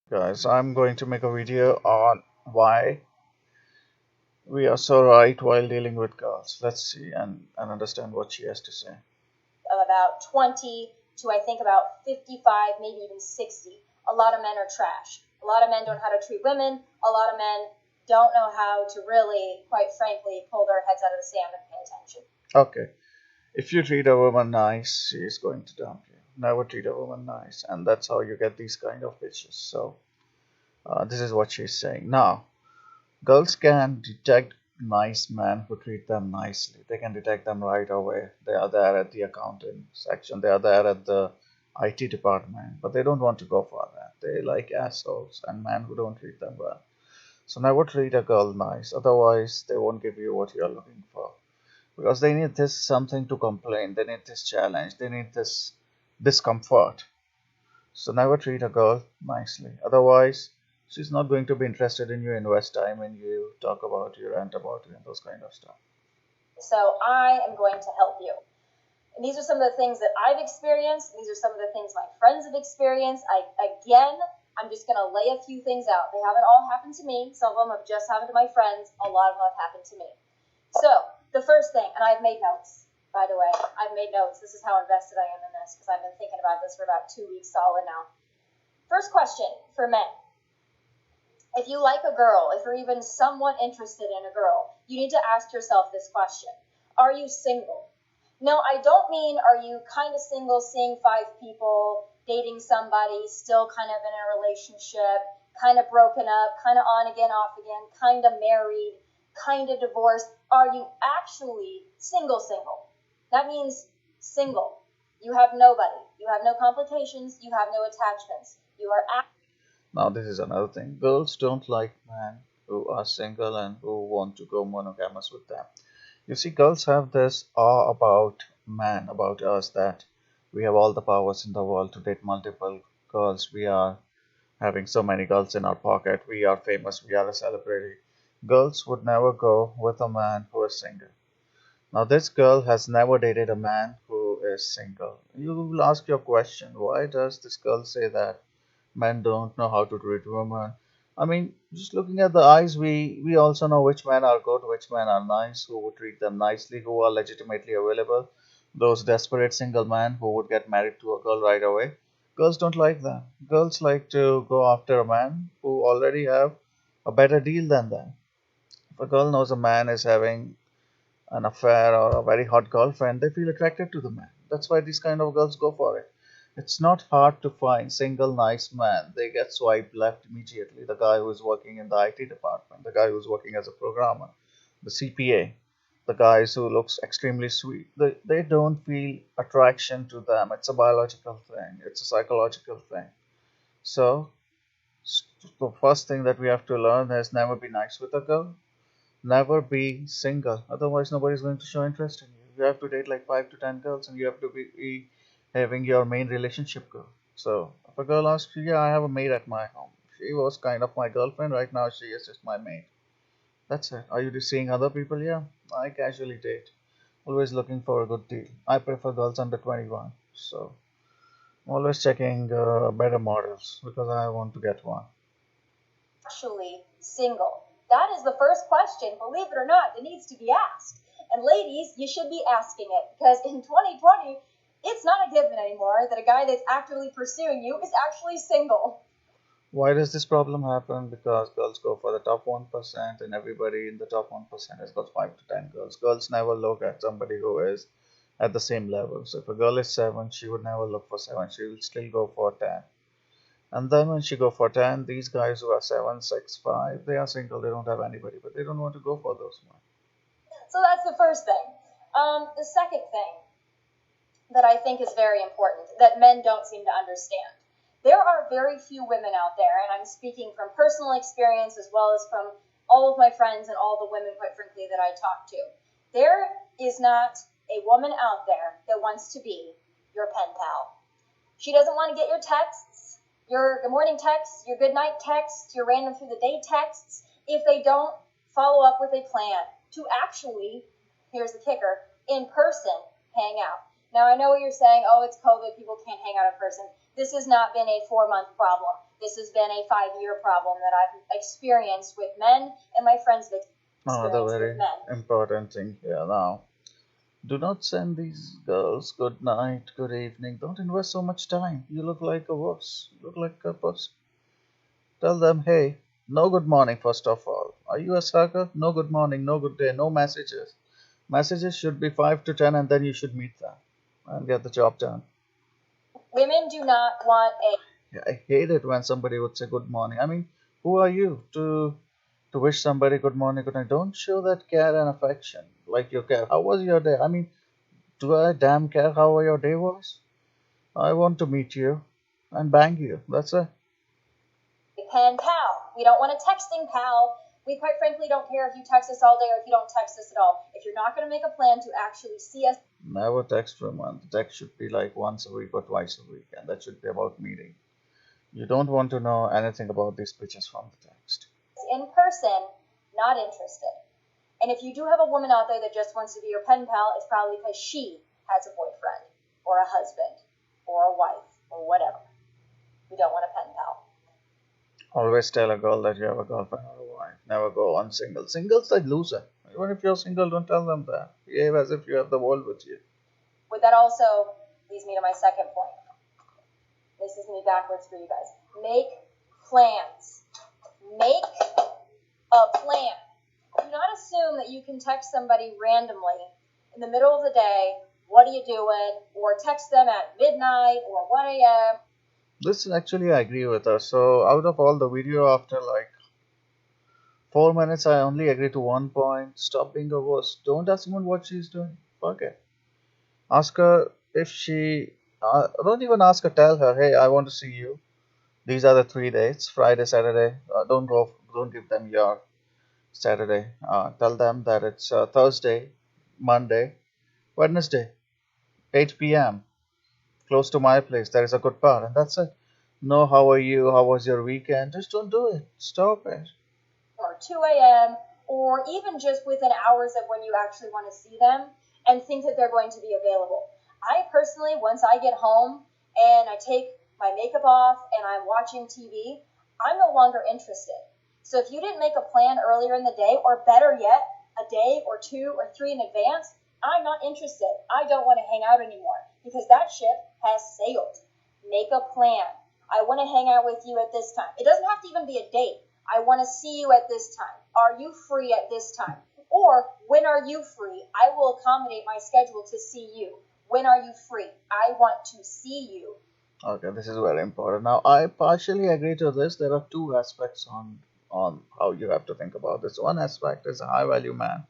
Guys, I'm going to make a video on why we are so right while dealing with girls. Let's see and understand what she has to say. Of about 20 to I think about 55, maybe even 60. A lot of men are trash. A lot of men don't know how to treat women. A lot of men don't know how to really, quite frankly, pull their heads out of the sand and pay attention. Okay, if you treat a woman nice, she is going to dump you. Never treat a woman nice, and that's how you get these kind of bitches. So, this is what she's saying. Now, girls can detect nice men who treat them nicely. They can detect them right away. They are there at the accounting section, they are there at the IT department, but they don't want to go for that. They like assholes and men who don't treat them well. So never treat a girl nice, otherwise, they won't give you what you're looking for. Because they need this something to complain, they need this challenge, they need this discomfort. So never treat a girl nicely. Otherwise, she's not going to be interested in you, invest time in you, talk about you, rant about you, and those kind of stuff. So I am going to help you. And these are some of the things that I've experienced. These are some of the things my friends have experienced. I'm just going to lay a few things out. They haven't all happened to me. Some of them have just happened to my friends. A lot of them have happened to me. So the first thing, and I've made notes, by the way. I've made notes. This is how invested I am in this because I've been thinking about this for about 2 weeks solid now. First question for men. If you like a girl, if you're even somewhat interested in a girl, you need to ask yourself this question. Are you single? No, I don't mean are you kind of single, seeing 5 people, dating somebody, still kind of in a relationship, kind of broken up, kind of on again, off again, kind of married, kind of divorced. Are you actually single? That means single. You have nobody. You have no complications. You have no attachments. You are Now, this is another thing. Girls don't like men who are single and who want to go monogamous with them. You see, girls have this awe about man, about us, that we have all the powers in the world to date multiple girls. We are having so many girls in our pocket. We are famous. We are a celebrity. Girls would never go with a man who is single. Now, this girl has never dated a man who is single. You will ask your question, why does this girl say that men don't know how to treat women? I mean, just looking at the eyes, we also know which men are good, which men are nice, who would treat them nicely, who are legitimately available. Those desperate single men who would get married to a girl right away. Girls don't like that. Girls like to go after a man who already have a better deal than them. If a girl knows a man is having an affair or a very hot girlfriend, they feel attracted to the man. That's why these kind of girls go for it. It's not hard to find single nice man. They get swiped left immediately. The guy who is working in the IT department, the guy who's working as a programmer, the CPA, the guys who looks extremely sweet. They don't feel attraction to them. It's a biological thing. It's a psychological thing. So the first thing that we have to learn is never be nice with a girl. Never be single, otherwise nobody's going to show interest in you. You have to date like 5 to 10 girls, and you have to be having your main relationship girl. So if a girl asks you, yeah, I have a maid at my home. She was kind of my girlfriend. Right now, she is just my maid. That's it. Are you just seeing other people? Yeah, I casually date. Always looking for a good deal. I prefer girls under 21. So I'm always checking better models because I want to get one. actually single? That is the first question, believe it or not, that needs to be asked. And ladies, you should be asking it because in 2020, it's not a given anymore that a guy that's actively pursuing you is actually single. Why does this problem happen? Because girls go for the top 1%, and everybody in the top 1% has got 5 to 10 girls. Girls never look at somebody who is at the same level. So if a girl is 7, she would never look for 7. She will still go for 10. And then when she go for 10, these guys who are 7, 6, 5, they are single. They don't have anybody, but they don't want to go for those ones. So that's the first thing. The second thing that I think is very important that men don't seem to understand. There are very few women out there, and I'm speaking from personal experience as well as from all of my friends and all the women, quite frankly, that I talk to. There is not a woman out there that wants to be your pen pal. She doesn't want to get your texts, your good morning texts, your good night texts, your random through the day texts, if they don't follow up with a plan to actually, here's the kicker, in person hang out. Now, I know what you're saying. Oh, it's COVID. People can't hang out in person. This has not been a 4-month problem. This has been a 5-year problem that I've experienced with men, and my friends have Another experienced with very men. important thing here now. Do not send these girls good night, good evening. Don't invest so much time. You look like a wuss. You look like a puss. Tell them, hey, no good morning, first of all. Are you a sucker? No good morning, no good day, no messages. Messages should be 5 to 10 and then you should meet them and get the job done. Women do not want a... Yeah, I hate it when somebody would say good morning. I mean, who are you to wish somebody good morning, good night? Don't show that care and affection like you care. How was your day? I mean, do I damn care how your day was? I want to meet you and bang you. That's it. pen pal. We don't want a texting pal. We quite frankly don't care if you text us all day or if you don't text us at all. If you're not going to make a plan to actually see us, Never text for a month. Text should be like once a week or twice a week, and that should be about meeting. You don't want to know anything about these bitches from the text. in person, not interested. And if you do have a woman out there that just wants to be your pen pal, it's probably because she has a boyfriend or a husband or a wife or whatever. We don't want a pen pal. Always tell a girl that you have a girlfriend or a wife. Never go on single. Single's like loser. Even if you're single, don't tell them that. Behave as if you have the world with you. But that also leads me to my second point. This is me backwards for you guys. Make plans. Make a plan. Do not assume that you can text somebody randomly in the middle of the day, what are you doing? Or text them at midnight or 1 a.m. Listen, actually, I agree with her. So, out of all the video, after like 4 minutes, I only agree to one point. Stop being a wuss. Don't ask someone what she's doing. Fuck it. Ask her if she. Don't even ask her. Tell her, hey, I want to see you. These are the 3 dates: Friday, Saturday. Don't go. Don't give them your Saturday. Tell them that it's Thursday, Monday, Wednesday, 8 p.m. close to my place. There is a good bar, and that's it. No, how are you? How was your weekend? Just don't do it. Stop it. Or 2 a.m. or even just within hours of when you actually want to see them and think that they're going to be available. I personally, once I get home and I take my makeup off and I'm watching TV, I'm no longer interested. So if you didn't make a plan earlier in the day, or better yet, a day or 2 or 3 in advance, I'm not interested. I don't want to hang out anymore because that ship has sailed. Make a plan. I want to hang out with you at this time. It doesn't have to even be a date. I want to see you at this time. Are you free at this time? Or when are you free? I will accommodate my schedule to see you. When are you free? I want to see you. Okay, this is very important. Now, I partially agree to this. There are two aspects on how you have to think about this. One aspect is a high value man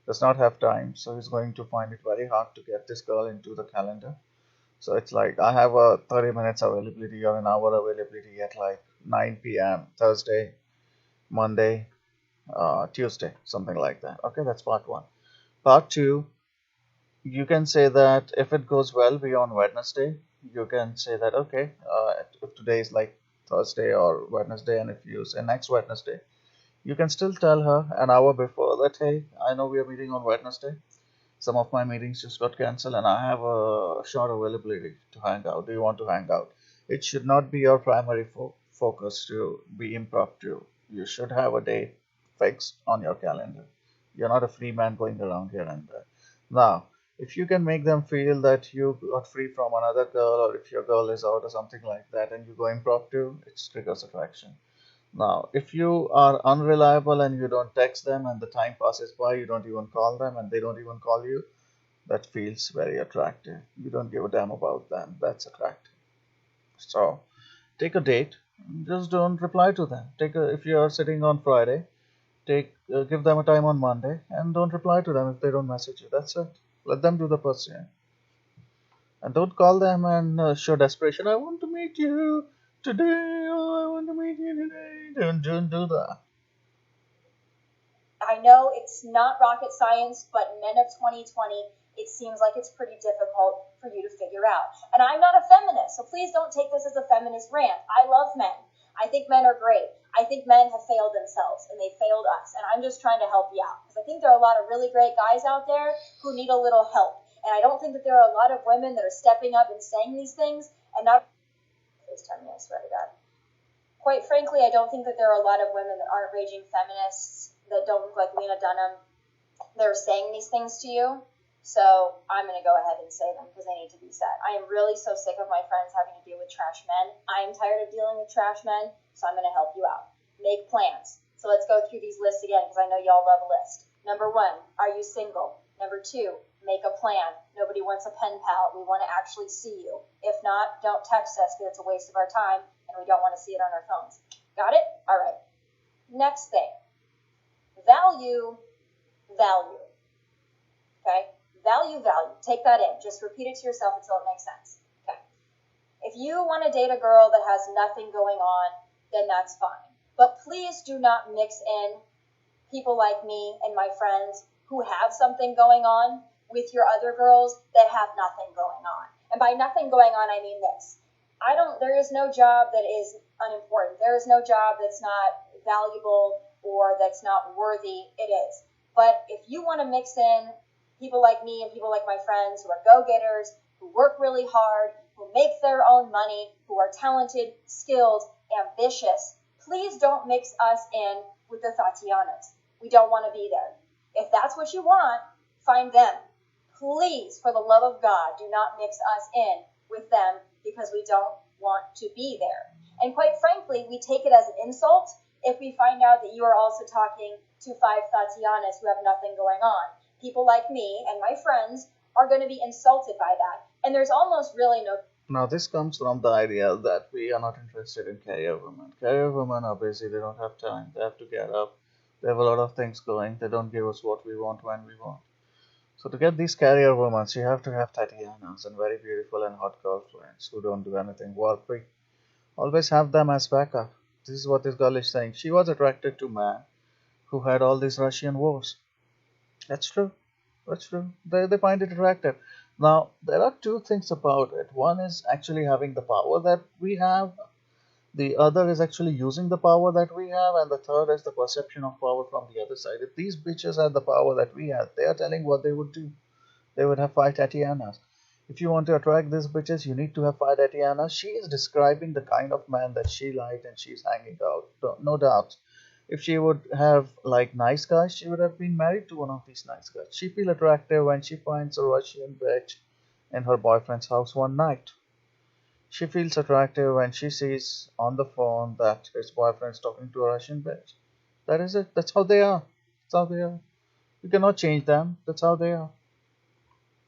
does not have time, so he's going to find it very hard to get this girl into the calendar. So it's like I have a 30 minutes availability or an hour availability at like 9 p.m. Thursday, Monday, Tuesday, something like that. Okay, that's part one. Part two, you can say that if it goes well beyond Wednesday, you can say that okay, if today is like Thursday or Wednesday, and if you say next Wednesday, you can still tell her an hour before that, hey, I know we are meeting on Wednesday. Some of my meetings just got cancelled, and I have a short availability to hang out. Do you want to hang out? It should not be your primary focus to be impromptu. You should have a date fixed on your calendar. You're not a free man going around here and there. Now, if you can make them feel that you got free from another girl, or if your girl is out or something like that, and you go impromptu, it triggers attraction. Now, if you are unreliable and you don't text them and the time passes by, you don't even call them and they don't even call you, that feels very attractive. You don't give a damn about them. That's attractive. So, take a date. Just don't reply to them. If you are sitting on Friday, give them a time on Monday and don't reply to them if they don't message you. That's it. Let them do the pursuing. And don't call them and show desperation. I want to meet you today. Oh, I want to meet you today. Don't do that. I know it's not rocket science, but men of 2020, it seems like it's pretty difficult for you to figure out. And I'm not a feminist, so please don't take this as a feminist rant. I love men. I think men are great. I think men have failed themselves and they failed us. And I'm just trying to help you out because I think there are a lot of really great guys out there who need a little help. And I don't think that there are a lot of women that are stepping up and saying these things and not FaceTime me, I swear to God. Quite frankly, I don't think that there are a lot of women that aren't raging feminists that don't look like Lena Dunham. They're saying these things to you. So I'm going to go ahead and say them because they need to be said. I am really so sick of my friends having to deal with trash men. I am tired of dealing with trash men, so I'm going to help you out. Make plans. So let's go through these lists again because I know y'all love a list. Number 1, are you single? Number 2, make a plan. Nobody wants a pen pal. We want to actually see you. If not, don't text us because it's a waste of our time and we don't want to see it on our phones. Got it? All right. Next thing. Value. Okay? Value. Take that in. Just repeat it to yourself until it makes sense. Okay. If you want to date a girl that has nothing going on, then that's fine. But please do not mix in people like me and my friends who have something going on with your other girls that have nothing going on. And by nothing going on, I mean this. There is no job that is unimportant. There is no job that's not valuable or that's not worthy. It is. But if you want to mix in people like me and people like my friends who are go-getters, who work really hard, who make their own money, who are talented, skilled, ambitious, please don't mix us in with the Tatianas. We don't want to be there. If that's what you want, find them. Please, for the love of God, do not mix us in with them because we don't want to be there. And quite frankly, we take it as an insult if we find out that you are also talking to 5 Tatianas who have nothing going on. People like me and my friends are going to be insulted by that. And there's almost really no... Now, this comes from the idea that we are not interested in career women. Career women are busy, they don't have time, they have to get up, they have a lot of things going, they don't give us what we want when we want. So to get these career women, you have to have Tatianas and very beautiful and hot girlfriends who don't do anything work free. Always have them as backup. This is what this girl is saying. She was attracted to man who had all these Russian wars. That's true. That's true. They find it attractive. Now, there are two things about it. One is actually having the power that we have. The other is actually using the power that we have. And the third is the perception of power from the other side. If these bitches had the power that we have, they are telling what they would do. They would have 5 Tatianas. If you want to attract these bitches, you need to have 5 Tatianas. She is describing the kind of man that she liked and she's hanging out. No doubt. If she would have like nice guys, she would have been married to one of these nice guys. She feel attractive when she finds a Russian bitch in her boyfriend's house one night. She feels attractive when she sees on the phone that his boyfriend's talking to a Russian bitch. That is it. That's how they are. That's how they are. You cannot change them. That's how they are.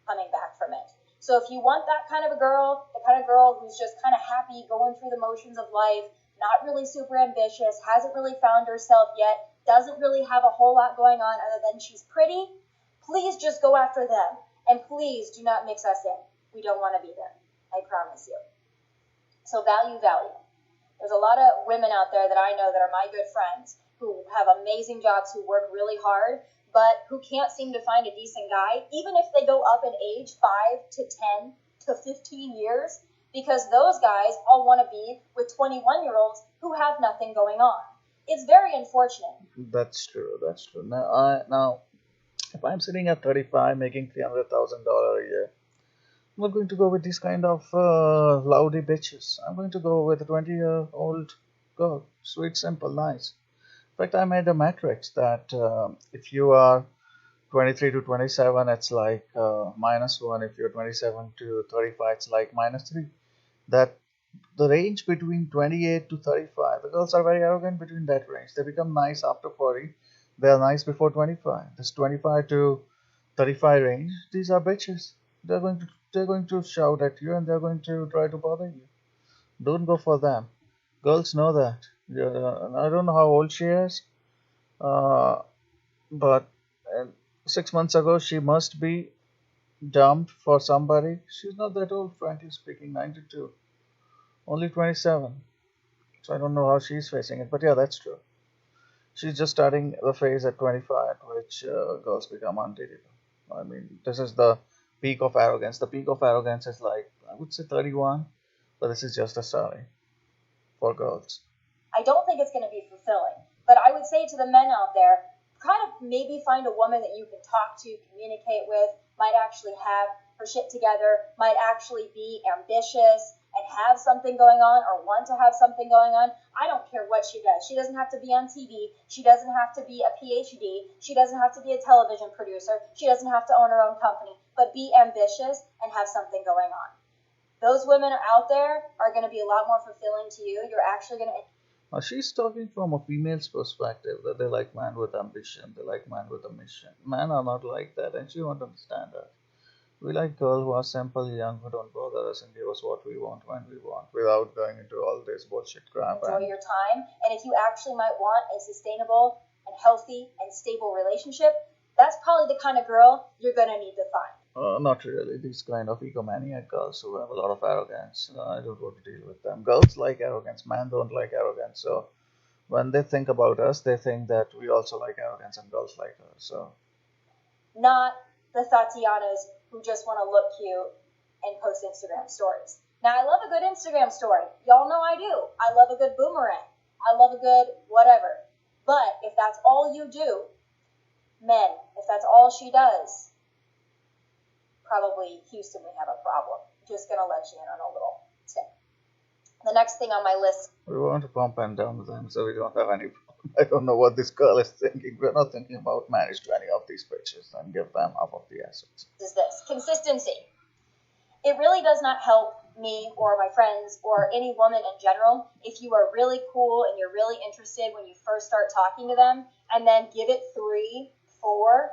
Coming back from it. So if you want that kind of a girl, the kind of girl who's just kind of happy going through the motions of life, not really super ambitious, hasn't really found herself yet, doesn't really have a whole lot going on other than she's pretty, please just go after them. And please do not mix us in. We don't want to be there. I promise you. So value. There's a lot of women out there that I know that are my good friends who have amazing jobs, who work really hard, but who can't seem to find a decent guy, even if they go up in age 5 to 10 to 15 years, because those guys all want to be with 21-year-olds who have nothing going on. It's very unfortunate. That's true. That's true. Now, if I'm sitting at 35, making $300,000 a year, I'm not going to go with these kind of loudy bitches. I'm going to go with a 20-year-old girl, sweet, simple, nice. In fact, I made a matrix that if you are 23 to 27, it's like -1. If you're 27 to 35, it's like -3. That the range between 28 to 35, the girls are very arrogant between that range. They become nice after 40. They are nice before 25. This 25 to 35 range, these are bitches. They're going to shout at you and they're going to try to bother you. Don't go for them. Girls know that. Yeah, I don't know how old she is, uh, but 6 months ago she must be dumped for somebody. She's not that old, frankly speaking, 92, only 27. So I don't know how she's facing it, but yeah, that's true. She's just starting the phase at 25, at which girls become undateable. I mean, this is the peak of arrogance. The peak of arrogance is like, I would say 31, but this is just a starting for girls. I don't think it's going to be fulfilling. But I would say to the men out there, kind of maybe find a woman that you can talk to, communicate with, might actually have her shit together, might actually be ambitious and have something going on or want to have something going on, I don't care what she does. She doesn't have to be on TV. She doesn't have to be a PhD. She doesn't have to be a television producer. She doesn't have to own her own company, but be ambitious and have something going on. Those women out there are going to be a lot more fulfilling to you. You're actually going to. She's talking from a female's perspective that they like man with ambition, they like man with a mission. Men are not like that, and she won't understand that. We like girls who are simple, young, who don't bother us and give us what we want when we want, without going into all this bullshit crap. Enjoy your time, and if you actually might want a sustainable and healthy and stable relationship, that's probably the kind of girl you're going to need to find. Not really. These kind of egomaniac girls who have a lot of arrogance. I don't want to deal with them. Girls like arrogance. Men don't like arrogance. So when they think about us, they think that we also like arrogance and girls like us. So not the Tatianas who just want to look cute and post Instagram stories. Now, I love a good Instagram story. Y'all know I do. I love a good boomerang. I love a good whatever. But if that's all you do, men, if that's all she does, probably Houston would have a problem. Just going to let you in on a little tip. The next thing on my list. We want to pump and dump them, so we don't have any problem. I don't know what this girl is thinking. We're not thinking about marriage to any of these bitches and give them half of the assets. Is this consistency? It really does not help me or my friends or any woman in general if you are really cool and you're really interested when you first start talking to them, and then give it 3, 4,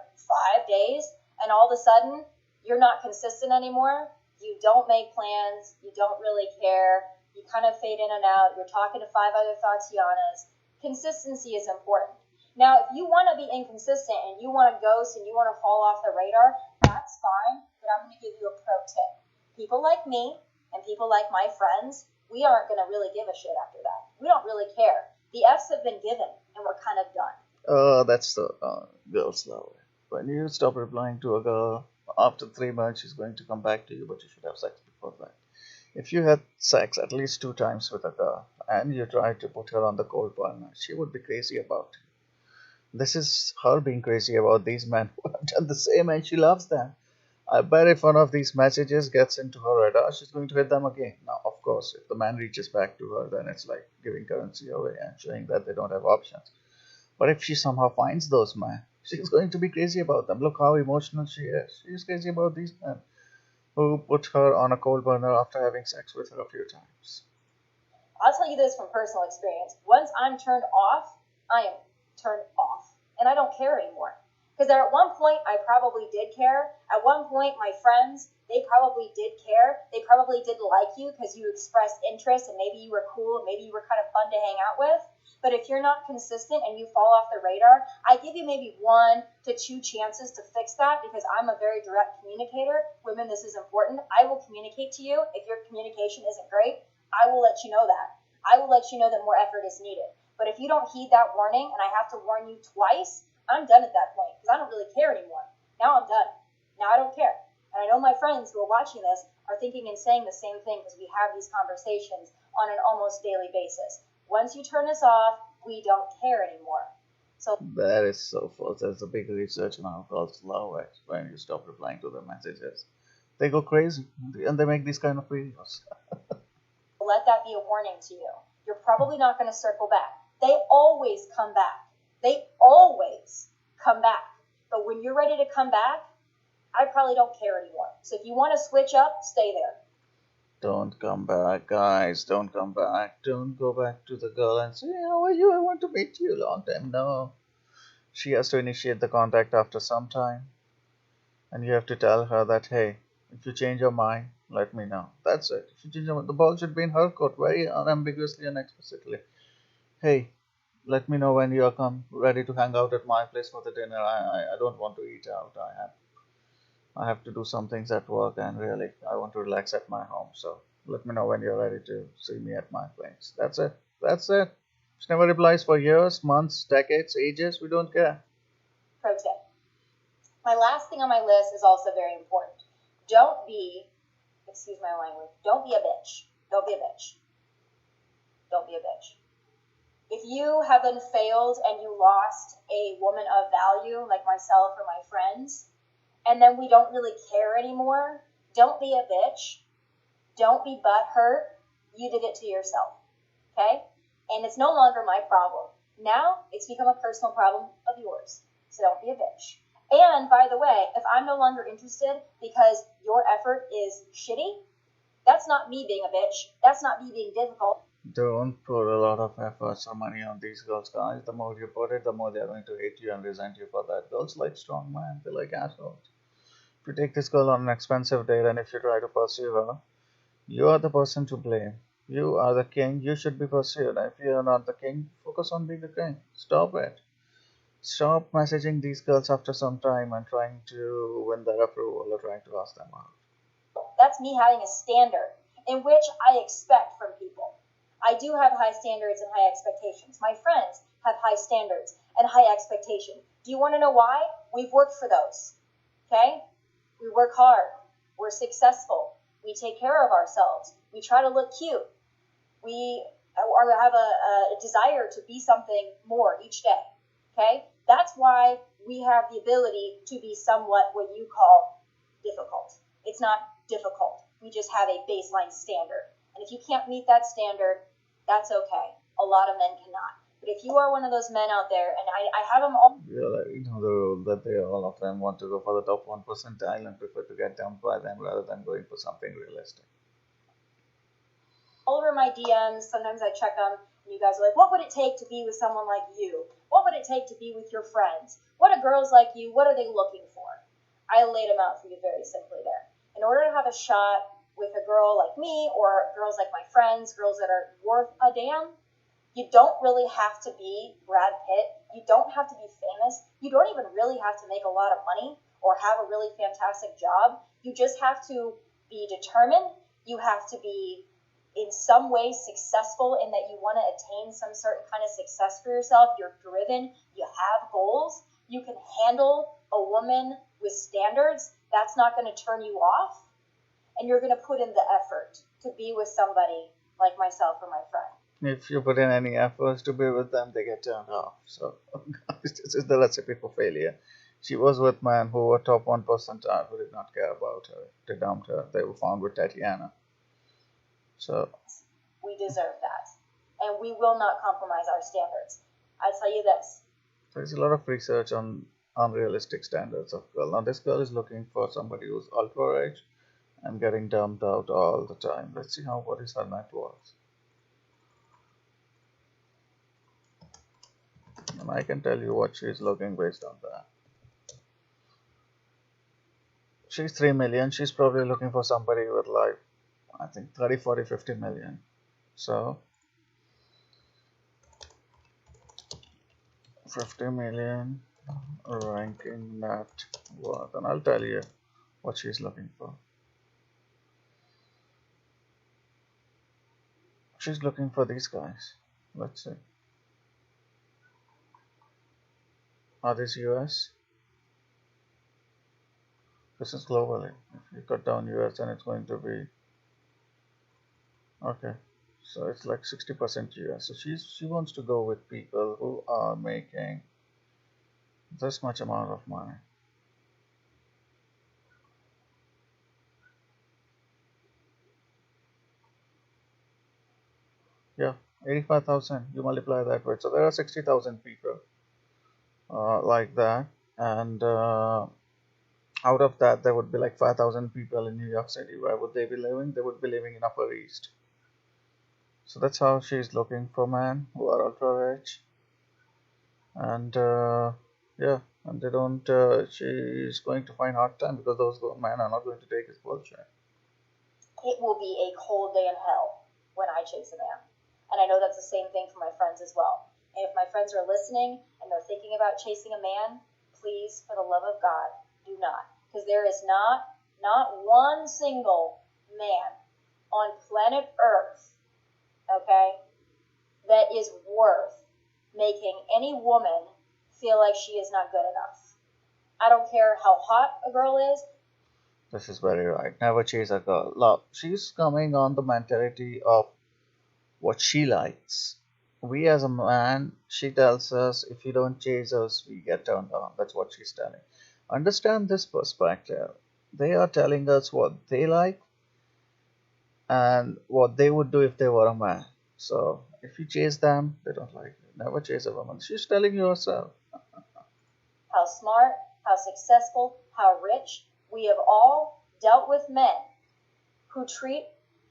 5 days, and all of a sudden you're not consistent anymore. You don't make plans. You don't really care. You kind of fade in and out. You're talking to 5 other Tatianas. Consistency is important. Now, if you want to be inconsistent and you want to ghost and you want to fall off the radar, that's fine, but I'm going to give you a pro tip. People like me and people like my friends, we aren't going to really give a shit after that. We don't really care. The F's have been given, and we're kind of done. That's the girls' love. When you stop replying to a girl, after 3 months, she's going to come back to you, but you should have sex before that. If you had sex at least 2 times with a girl and you tried to put her on the cold burner, she would be crazy about you. This is her being crazy about these men who have done the same, and she loves them. I bet if one of these messages gets into her radar, she's going to hit them again. Now, of course, if the man reaches back to her, then it's like giving currency away and showing that they don't have options. But if she somehow finds those men, she's going to be crazy about them. Look how emotional she is. She's crazy about these men who put her on a cold burner after having sex with her a few times. I'll tell you this from personal experience. Once I'm turned off, I am turned off. And I don't care anymore. Because at one point, I probably did care. At one point, my friends, they probably did care. They probably did like you because you expressed interest and maybe you were cool and maybe you were kind of fun to hang out with. But if you're not consistent and you fall off the radar, I give you maybe 1 to 2 chances to fix that because I'm a very direct communicator. Women, this is important. I will communicate to you. If your communication isn't great, I will let you know that. I will let you know that more effort is needed. But if you don't heed that warning and I have to warn you twice, I'm done at that point because I don't really care anymore. Now I'm done. Now I don't care. And I know my friends who are watching this are thinking and saying the same thing because we have these conversations on an almost daily basis. Once you turn us off, we don't care anymore. So that is so false. There's a big research on how girls love it when you stop replying to their messages. They go crazy and they make these kind of videos. Let that be a warning to you. You're probably not going to circle back. They always come back. They always come back. But when you're ready to come back, I probably don't care anymore. So if you want to switch up, stay there. Don't come back, guys. Don't come back. Don't go back to the girl and say, how are you? I want to meet you. Long time. No. She has to initiate the contact after some time. And you have to tell her that, hey, if you change your mind, let me know. That's it. If you change your mind, the ball should be in her court very unambiguously and explicitly. Hey, let me know when you are ready to hang out at my place for the dinner. I don't want to eat out. I have to do some things at work and really I want to relax at my home. So let me know when you're ready to see me at my place. That's it. That's it. She never replies for years, months, decades, ages. We don't care. Pro tip. My last thing on my list is also very important. Don't be, excuse my language, don't be a bitch. Don't be a bitch. Don't be a bitch. If you haven't failed and you lost a woman of value like myself or my friends, and then we don't really care anymore, don't be a bitch. Don't be butthurt. You did it to yourself. Okay? And it's no longer my problem. Now it's become a personal problem of yours. So don't be a bitch. And by the way, if I'm no longer interested because your effort is shitty, that's not me being a bitch. That's not me being difficult. Don't put a lot of efforts or money on these girls, guys. The more you put it, the more they're going to hate you and resent you for that. Girls like strong men, they like assholes. If you take this girl on an expensive date and if you try to pursue her, you are the person to blame. You are the king, you should be pursued. If you are not the king, focus on being the king. Stop it. Stop messaging these girls after some time and trying to win their approval or trying to ask them out. That's me having a standard in which I expect from people. I do have high standards and high expectations. My friends have high standards and high expectations. Do you want to know why? We've worked for those. Okay? We work hard. We're successful. We take care of ourselves. We try to look cute. We have a desire to be something more each day. Okay? That's why we have the ability to be somewhat what you call difficult. It's not difficult. We just have a baseline standard. And if you can't meet that standard, that's okay. A lot of men cannot. But if you are one of those men out there, and I have them all. Yeah, like, you know the rule that they all of them want to go for the top 1 percentile and prefer to get dumped by them rather than going for something realistic. All over my DMs, sometimes I check them, and you guys are like, what would it take to be with someone like you? What would it take to be with your friends? What are girls like you? What are they looking for? I laid them out for you very simply there. In order to have a shot with a girl like me or girls like my friends, girls that are worth a damn, you don't really have to be Brad Pitt. You don't have to be famous. You don't even really have to make a lot of money or have a really fantastic job. You just have to be determined. You have to be in some way successful in that you want to attain some certain kind of success for yourself. You're driven. You have goals. You can handle a woman with standards. That's not going to turn you off. And you're going to put in the effort to be with somebody like myself or my friend. If you put in any efforts to be with them, they get turned off. So, guys, this is the recipe for failure. She was with men who were top 1 percentile who did not care about her. They dumped her. They were found with Tatiana. So, we deserve that. And we will not compromise our standards. I tell you this. There's a lot of research on unrealistic standards of girl. Now, this girl is looking for somebody who's ultra rich and getting dumped out all the time. Let's see what is her net worth. And I can tell you what she's looking based on that. She's 3 million. She's probably looking for somebody with like, I think 30, 40, 50 million. So 50 million ranking net worth. And I'll tell you what she's looking for. She's looking for these guys. Let's see. Are these US? This is globally. If you cut down US, then it's going to be okay. So it's like 60% US. So she wants to go with people who are making this much amount of money. Yeah, 85,000. You multiply that with. So there are 60,000 people like that, and out of that, there would be like 5,000 people in New York City. Where would they be living? They would be living in Upper East. So that's how she's looking for men who are ultra rich, and yeah, and they don't. She's going to find hard time because those men are not going to take his bullshit. It will be a cold day in hell when I chase a man, and I know that's the same thing for my friends as well. And if my friends are listening and they're thinking about chasing a man, please, for the love of God, do not, because there is not one single man on planet Earth, okay, that is worth making any woman feel like she is not good enough. I don't care how hot a girl is. This is very right. Never chase a girl. Look, she's coming on the mentality of what she likes. We as a man, she tells us if you don't chase us, we get turned on. That's what she's telling. Understand this perspective. They are telling us what they like, and what they would do if they were a man. So if you chase them, they don't like you. Never chase a woman. She's telling you herself. How smart, how successful, how rich. We have all dealt with men who treat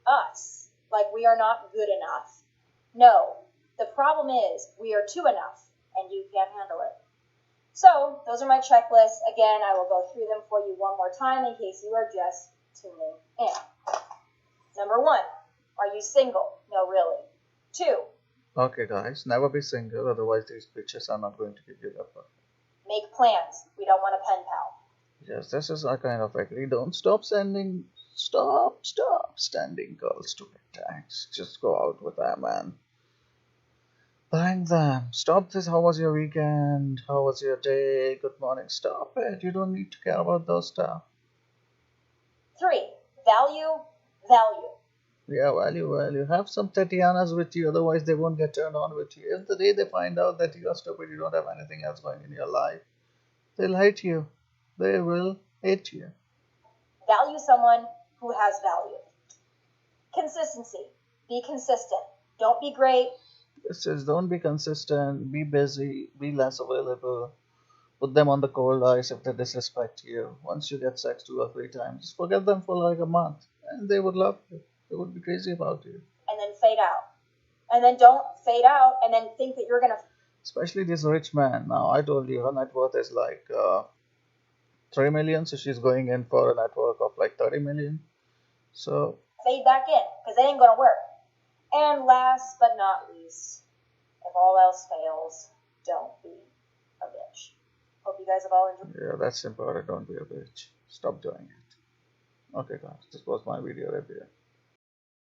us like we are not good enough. No, the problem is we are too enough and you can't handle it. So those are my checklists. Again, I will go through them for you one more time in case you are just tuning in. Number 1, are you single? No, really. 2, Okay, guys, never be single, otherwise these bitches are not going to give you that. make plans. We don't want a pen pal. Yes, this is a kind of agree. Don't stop sending girls to get tags. Just go out with them and thank them. Stop this. How was your weekend? How was your day? Good morning. Stop it. You don't need to care about those stuff. 3, value, value. Yeah, value. Have some Tatianas with you, otherwise they won't get turned on with you. If the day they find out that you are stupid, you don't have anything else going in your life, they'll hate you. They will hate you. Value someone who has value. Consistency. Be consistent. Don't be great. It's just don't be consistent, be busy, be less available. Put them on the cold ice if they disrespect you. Once you get sex 2 or 3 times, just forget them for like a month, and they would love you. They would be crazy about you. And then fade out. And then don't fade out and then think that you're going to Especially this rich man. Now, I told you her net worth is like 3 million, so she's going in for a net worth of like 30 million. So, fade back in because they ain't going to work. And last but not least, if all else fails, don't be a bitch. Hope you guys have all enjoyed. yeah, that's important. Don't be a bitch. Stop doing it. Okay, guys, this was my video review.